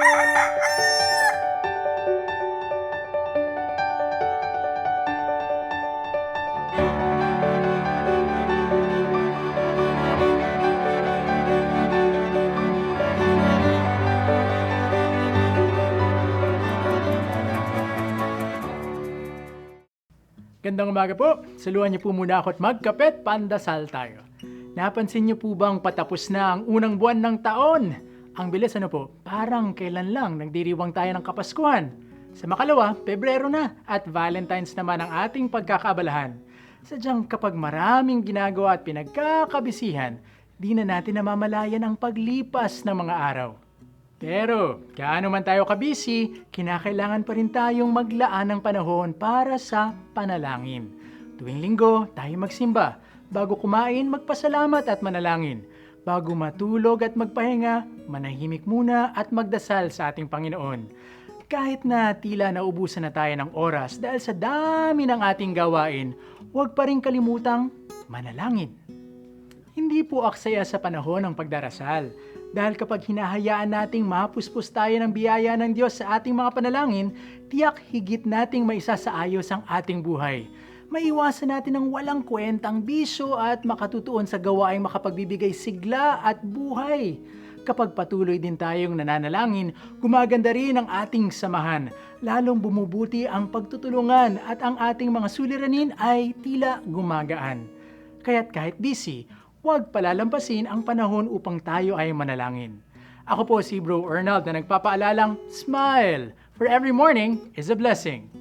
Gandang umaga po. Saluhan niyo po muna ako at magkapet, pandasal tayo. Napansin niyo po bang patapos na ang unang buwan ng taon? Ang bilis ano po, parang kailan lang nagdiriwang tayo ng Kapaskuhan. Sa makalawa, Pebrero na at Valentine's naman ang ating pagkakaabalahan. Sadyang kapag maraming ginagawa at pinagkakabisihan, di na natin namamalayan ang paglipas ng mga araw. Pero, gaano man tayo kabisi, kinakailangan pa rin tayong maglaan ng panahon para sa panalangin. Tuwing linggo, tayo magsimba. Bago kumain, magpasalamat at manalangin. Bago matulog at magpahinga, manahimik muna at magdasal sa ating Panginoon. Kahit na tila naubusan na tayo ng oras dahil sa dami ng ating gawain, huwag pa rin kalimutang manalangin. Hindi po aksaya sa panahon ng pagdarasal. Dahil kapag hinahayaan nating mapuspos tayo ng biyaya ng Diyos sa ating mga panalangin, tiyak higit nating maisasaayos ang ating buhay. Maiwasan natin ang walang kwentang bisyo at makatutuon sa gawaing makapagbibigay sigla at buhay. Kapag patuloy din tayong nananalangin, gumaganda rin ang ating samahan. Lalong bumubuti ang pagtutulungan at ang ating mga suliranin ay tila gumagaan. Kaya't kahit busy, huwag palalampasin ang panahon upang tayo ay manalangin. Ako po si Bro Arnold na nagpapaalalang, smile! For every morning is a blessing.